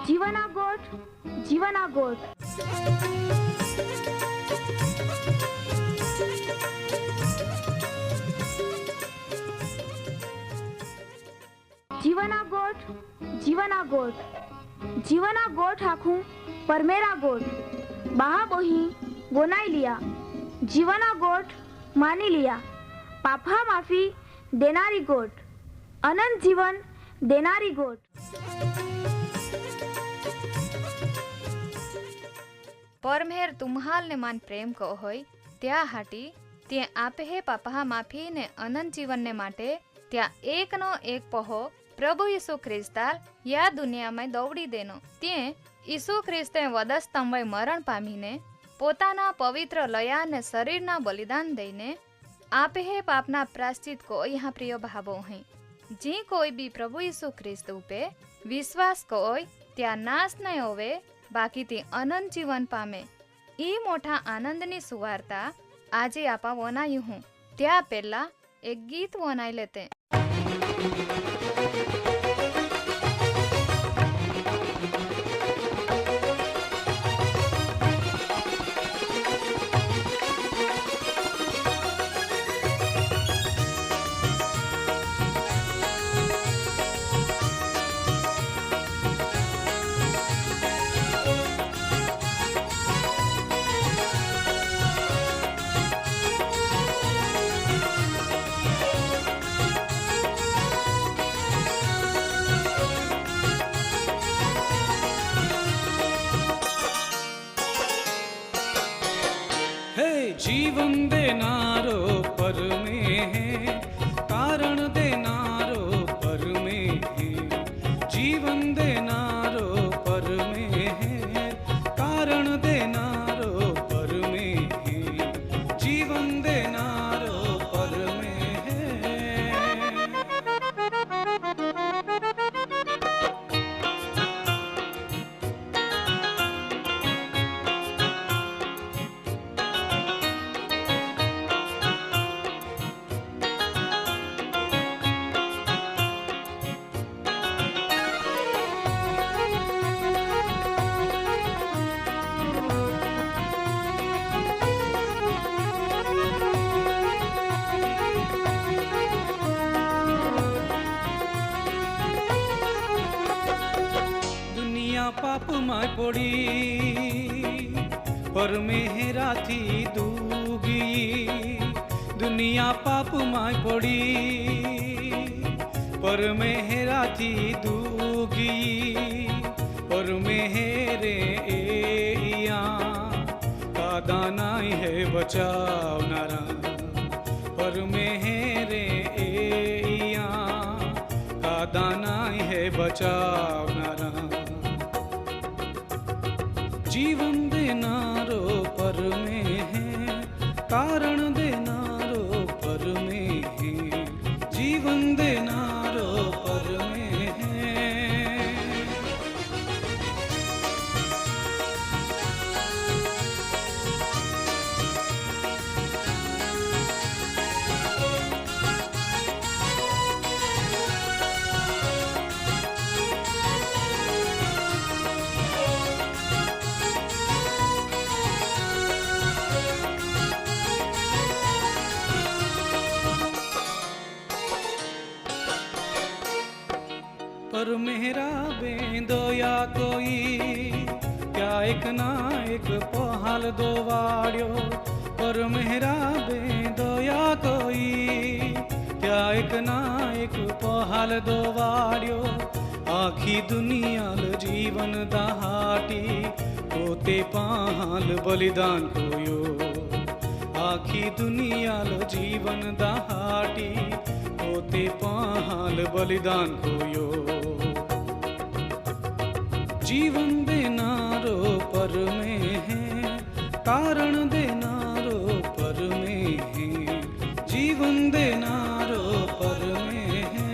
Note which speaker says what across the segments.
Speaker 1: જીવના ગોઠ જીવના ગોઠ જીવના ગોઠ જીવના ગોઠ जीवना गोठ आखूं पर मेरा गोठ बहा बोही बोनाई लिया जीवना गोठ मानी लिया पापा माफी देनारी गोठ अनंत जीवन देनारी गोठ।
Speaker 2: परमेर तुम्हाल ने मान प्रेम को होय त्या हाटी ते आपे हे पापा माफी ने अनंत जीवन ने माटे त्या एक नो एक पहो प्रभु यीशु ख्रिस्ताल या दुनिया में दौड़ी देनो ते यीशु ख्रिस्ते वधस्तंभे मरण पामीने पोताना पवित्र लया ने शरीरना बलिदान दईने आपे हे पापना प्रायश्चित को यहाँ प्रिय भावो हैं। जी कोई भी प्रभु यीशु ख्रिस्त पे विश्वास कोय त्या नाश नहीं होवे बाकी ते अनंत जीवन पामे। ई मोटा आनंदनी सुवार्ता आजे आपा वनायु हूँ त्या पहला एक गीत वनाई लेते।
Speaker 3: जीवन देनारो पर में है कारण देनारो पर में है जीवन देनारो पर में है कारण देनारो पर में है जीवन देनारो पर में है। पाप माय पड़ी पर मेहरा थी दूगी दुनिया पाप माय पड़ी पर मेहरा थी दूगी पर मेहरे एया कादा नाई है बचावनारा पर मेहरे एया कादा नाई है बचावनारा। जीवन देनारो पर में है कारण देनारो पर में है जीवन देनारो पर में है। पर मेरा बेंदो या कोई क्या एक ना एक पहाल दो वाड़ियो पर मेरा बेंदो या कोई क्या एक ना एक पहाल दो वाड़ियो आखी दुनियाल जीवन दहाटी पोते पहाल बलिदान कोयो आखी दुनियाल जीवन दहाटी पोते पहाल बलिदान कोयो। जीवन देनारो पर में है कारण देनारो पर में है जीवन देनारो पर में है।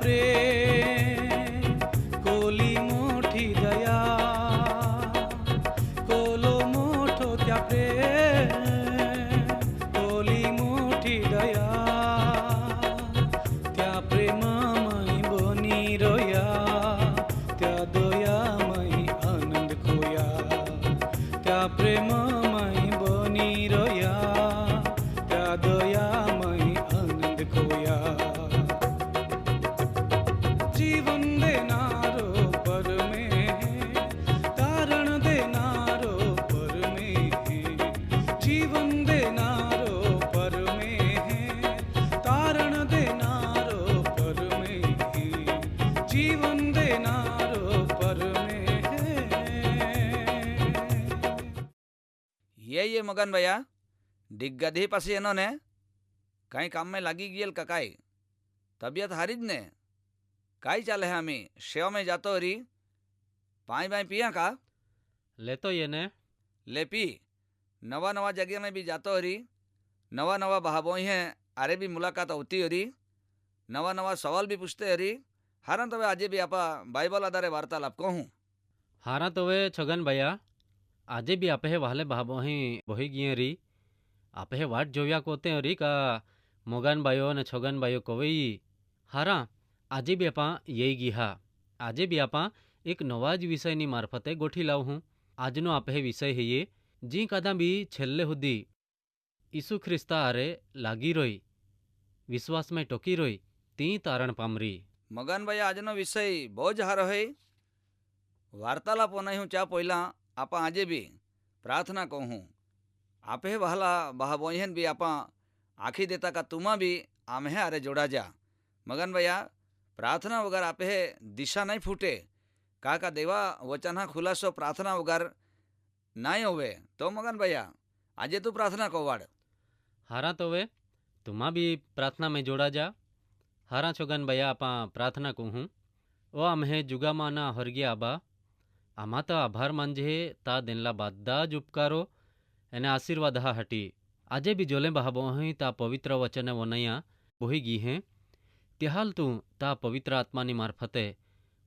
Speaker 3: प्रेम कोली मोठी दया कोलो मोठो त्या प्रेम कोली मोठी दया त्या प्रेमामय बनी रोया त्या दयामय आनंद खोया त्या प्रेमामय बनी रोया त्या दयामय आनंद खोया जीवन देनारो परमे तारण देनारो परमे जीवन देनारो परमे तारण देनारो परमे जीवन देनारो परमे
Speaker 4: ये मगन भैया डिग्गधी पासी एनो ने कहीं काम में लागी गेल का काई तबियत हारी ज ने काई चाले है हमी शेव में जातो हरी पाई बाई पिया का
Speaker 5: लेतो ये ने
Speaker 4: ले पी नवा नवा जगह में भी जातो हरी नवा नवा भावोई हैं अरे भी मुलाकात होती हरी नवा नवा सवाल भी पूछते हरी हारन तवे आज भी आपा बाइबल आधारे वार्तालाप कहूँ
Speaker 5: हारा तो वे छगन भैया आजे भी आपे वाले भाबो ही बही गिये री आपे वाट जोया कोते री का मोगन बायो ने छगन बायो कोई हारा आजे भी आपा यही गिहा आजे भी आपा एक नवाज विषय नी मार्फते गोठी लाव हूँ आजनो आपे विषय है ये जी कदा भी छेल्ले हुदी ईसु ख्रिस्ता आरे लागी रोई विश्वास में टोकी रोई ती तारण पामरी
Speaker 4: मगन भैया आजनो विषय बहुत हारो है वार्तालाप नहीं हूँ चा पहिला आपा आजे भी प्रार्थना कहूँ आपे वहला बहबोहन भी आपा आखी देता का तुमा भी आमे अरे जोड़ा जा मगन भैया प्रार्थना वगैरह आपे दिशा नहीं फूटे का देवा वचन खुलासो प्रार्थना वगैरह नहीं होवे तो मगन भैया आजे तू प्रार्थना कोवाड़
Speaker 5: हारा तो वे तुमा भी प्रार्थना में जोड़ा जा हारा छोगन भैया आपा प्रार्थना कहूँ ओ आम्हे जुगा माना हरगे आबा आमा तो आभार मांझे ता दिनला बादा उपकारो एने आशीर्वाद हटी आजे भी जोले बहाबोही ता पवित्र वचन वनैया बोही गी हैं त्याहाल तू ता पवित्र आत्मानी मार्फते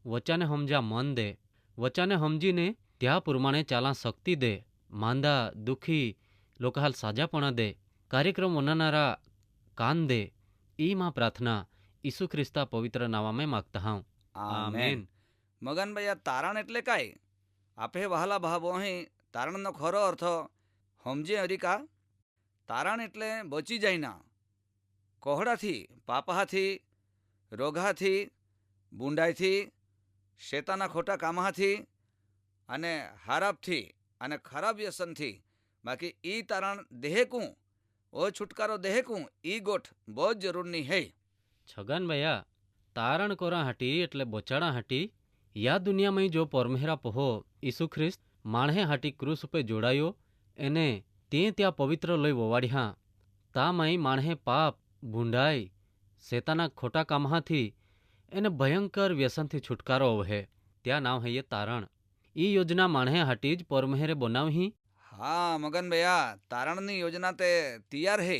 Speaker 5: वचने हमजा मन दे वचने हमजी ने त्या प्रमाणे चाला शक्ति दे मांदा दुखी लोकहाल साजापणा दे कार्यक्रम वननारा कान दे ई माँ प्रार्थना ईसु ख्रिस्ता पवित्र नावा में मागता हूँ आमेन।
Speaker 4: मगन भैया तारण एटले काय आपे वहाला भावोही तारण नो खरो अर्थ हमजे हरी का तारण एटले बची जायना कोहड़ा थी पापहा थी रोगा थी बूंडाई थी शेताना खोटा कामा थी अने हाराप थी अने खराब व्यसन थी बाकी ई तारण देहेकू ओ छुटकारो देहेकू ई गोठ बहुत जरूरी है
Speaker 5: छगन भैया तारण कोरा हटी एटले बोचाड़ा हटी या दुनिया में जो परमेहरा पहो ईसु ख्रिस्त माणे हाटी क्रूस पे जोड़ायो एने ते त्या पवित्र लई ववाड़िया ता मई माणे पाप बूंडाई सेताना खोटा कामहा थी एने भयंकर व्यसन थी छुटकारो है त्या नाव है ये तारण ई योजना माणे हाटी ज परमेहरे बनावही।
Speaker 4: हाँ मगन भैया तारण नी योजना ते तैयार है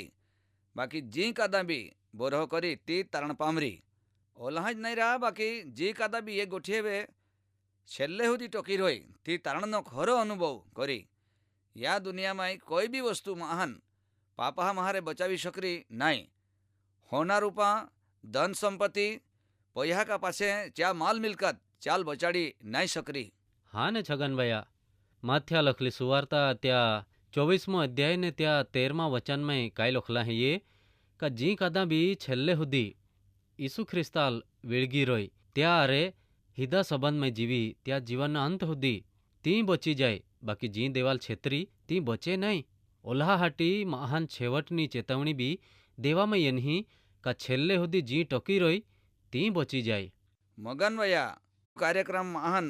Speaker 4: बाकी जी कादा भी बोरहो करी ती तारण पामरी ओला ज नहीं रहा बाकी जी कादा भी ये गोठिए वे छेल्ले हुदी टोकी रोई ती तारण नो खरो अनुभव करी या दुनिया में कोई भी वस्तु महान पापा महारे बचावी शकरी नहीं होना रूपा धन संपत्ति पैहा का पासे च्या माल मिलकत चाल बचाड़ी नहीं सकरी।
Speaker 5: हाँ ने छगन भैया माथ्या लखली सुवार्ता त्या 24मो अध्याय ने त्या 13मा वचन में काई लखला है ये का जी कदा भी छेल्ले हुदी ईसु ख्रिस्ताल वेड़गी रोई त्या अरे हिदा संबंध में जीवी त्या जीवन अंत हुदी ती बची जाए बाकी जी देवाल छेत्री ती बचे नहीं ओल्हा हाटी महान छेवटनी चेतवणी भी देवा में यही का छेल्ले हुदी जी टोकी रोई ती बची जाए।
Speaker 4: मगन भैया कार्यक्रम महान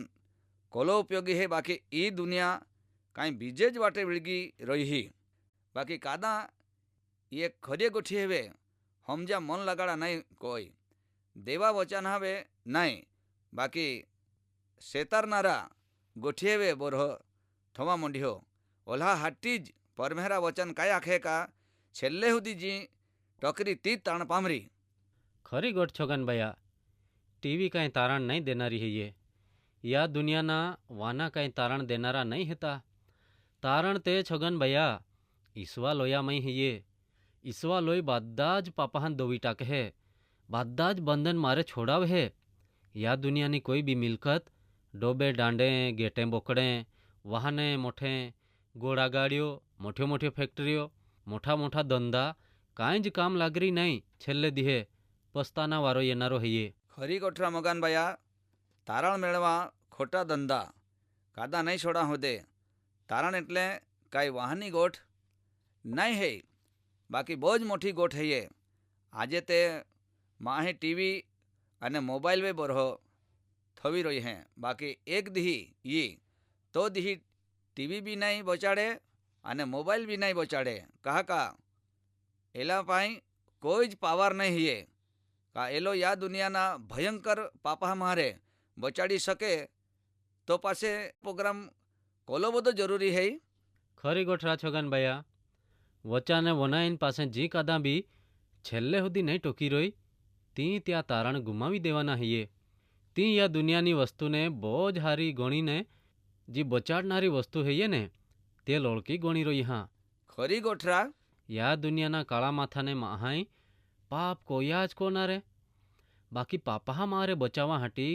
Speaker 4: कोलो उपयोगी है बाकी ई दुनिया कहीं बीजे ज वाटे विळगी रही ही बाकी कादा ये खरे गोठी हेवे हमजा मन लगाड़ा नहीं कोई देवा वचन हवे नहीं बाकी सेतारनारा गोठी हेवे बोरहो थोमा मंडियो ओल्हा हाटीज परमेहरा वचन काय आखे का छेल्ले हुदी जी टोकरी ती ताण पामरी
Speaker 5: खरी गोट छगन भैया ટીવી કાંઈ તારણ નહીં દેનારી હૈયે, યા દુનિયાના વાના કાંઈ તારણ દેનારા નહીં હતા. તારણ તે છગનભાયા ઈસવા લોયામય હૈયે. ઈસવા લોહી બધા જ પાપાહાન દોવી ટાકે હે, બધા જ બંધન મારે છોડાવે હે. યા દુનિયાની કોઈ બી મિલકત ડોબે ડાંડે ગેટે બોકડે વાહને મોઠે ઘોડા ગાડીઓ મોટી મોટી ફેક્ટરીઓ મોટા મોટા ધંધા કાંઈ જ કામ લાગરી નહીં. છેલ્લે દિહે પસ્તાના વારો એનારો હૈયે.
Speaker 4: ખરી કોઠરા મગનભાયા તારણ મેળવા ખોટા ધંધા કાદા નહીં છોડા હોદે. તારણ એટલે કાંઈ વાહની ગોઠ નહીં હે, બાકી બહુ જ મોટી ગોઠ હૈયે. આજે તે માહે ટીવી અને મોબાઈલ વે બરહો થવી રહી હે, બાકી એક દિહી ઈ તો દિહી ટીવી બી નહીં બચાડે અને મોબાઈલ બી નહીં બચાડે. કા એલા પાઈ કોઈ જ પાવર નહીં હૈયે. કા એલો યા દુનિયાના ભયંકર પાપા મારે બચાડી શકે તો પાસે પ્રોગ્રામ કોલો બધો જરૂરી હૈ.
Speaker 5: ખરી ગોઠરા છગનભાયા વચાને વનાઈન પાસે જી કાદા બી છેલ્લે સુધી નહીં ટોકી રોઈ તી ત્યાં તારણ ગુમાવી દેવાના હૈયે. તી યા દુનિયાની વસ્તુને બહુ જ હારી ગણીને જે બચાડનારી વસ્તુ હૈયે ને તે લોળકી ગણી રોઈ. હા
Speaker 4: ખરી ગોઠરા
Speaker 5: યા દુનિયાના કાળા માથાને માહાઈ પાપ કોયા જ કોનારે, બાકી પાપા મારે બચાવવા હાટી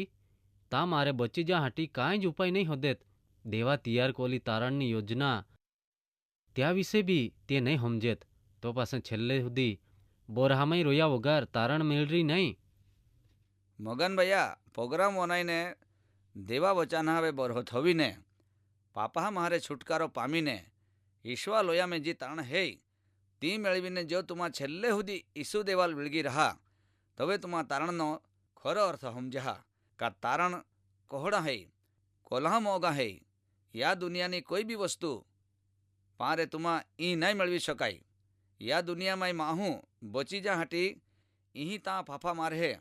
Speaker 5: તા મારે બચી જા હાટી કાંઈ જ ઉપાય નહીં હોદેત. દેવા તૈયાર કોલી તારણની યોજના ત્યાં વિશે બી તે નહીં સમજેત તો પાસે છેલ્લે સુધી બોરહામાં રોયા વગર તારણ મેળરી નહીં.
Speaker 4: મગનભાયા પ્રોગ્રામ બનાવીને દેવા વચાના હવે બરહો થવીને પાપા મારે છુટકારો પામીને ઈશ્વા લોયામે જે તારણ હે તી મેળવીને જો તુમા છેલ્લે સુધી ઈસુ દેવાલ વિળગી રહા તવે તુમા તારણનો ખરો અર્થ સમજ્યા. કા તારણ કોહડા હૈ કોલ્હા મોગા હૈ. યા દુનિયાની કોઈ બી વસ્તુ પારે તુમા ઈ નહીં મેળવી શકાય. યા દુનિયામાં માહું બચી જા હાટી ઈ તા ફાફા મારે હે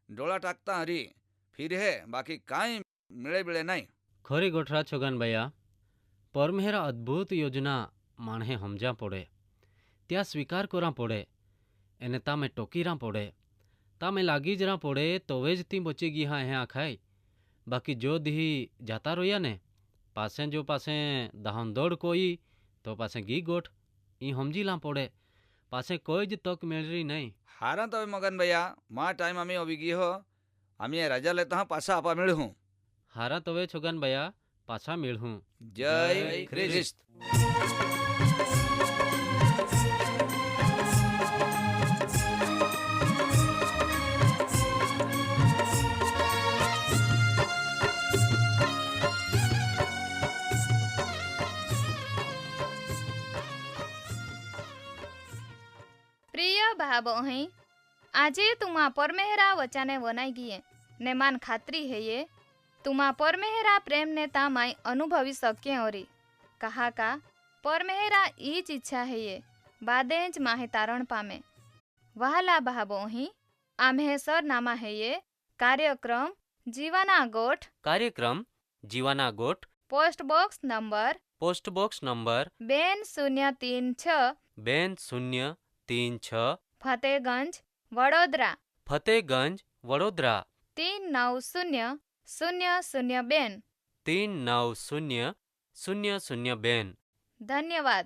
Speaker 4: ડોળા ટાકતા હરી ફીર હે, બાકી કાંઈ મેળે બેળે નહીં.
Speaker 5: ખરી ગોઠરા છગનભાયા પરમેરા અદ્ભુત યોજના માણહે સમજા પડે, ત્યાં સ્વીકાર કરા પડે, એને તામે ટોકીરા પડે, તામે લાગી જરા પડે તોવે જ તી બચી ગઈ હા હે આખાય. બાકી જો દીહી જાતા રોયા ને પાસે જો પાસે દહાન દોડ કોઈ તો પાસે ગી ગોઠ ઈ સમજી લા પડે, પાસે કોઈ જ તક મેળવી નહીં.
Speaker 4: હારા તો મગનભાયા મા ટાઈમ અમે આવી ગઈ હો, અમે રજા લેતા હા પાછા આપા મેળવું.
Speaker 5: હારા તવે છગનભાયા પાછા મેળવું.
Speaker 4: જય ખ્રિસ્ત.
Speaker 2: પ્રિય ભાબો અહીં આજે તુમા પરમેહરા વચાને વનાઈ ગઈએ ને માન ખાતરી હૈયે તુમા પરમેહરા પ્રેમને તા માઈ અનુભવી સકે ઓરી. કહા કા પરમેહરા ઈ જ ઈચ્છા હૈયે બાદે જ માહે તારણ પામે. વહાલા ભાબો અહીં આમ્હે સરનામા હૈયે કાર્યક્રમ જીવાના ગોઠ.
Speaker 5: કાર્યક્રમ જીવાના ગોઠ
Speaker 2: post box number
Speaker 5: post box number
Speaker 2: 2036
Speaker 5: 2036
Speaker 2: Fatehganj Vadodara
Speaker 5: Fatehganj Vadodara
Speaker 2: 390002.
Speaker 5: 390002.
Speaker 2: ધન્યવાદ.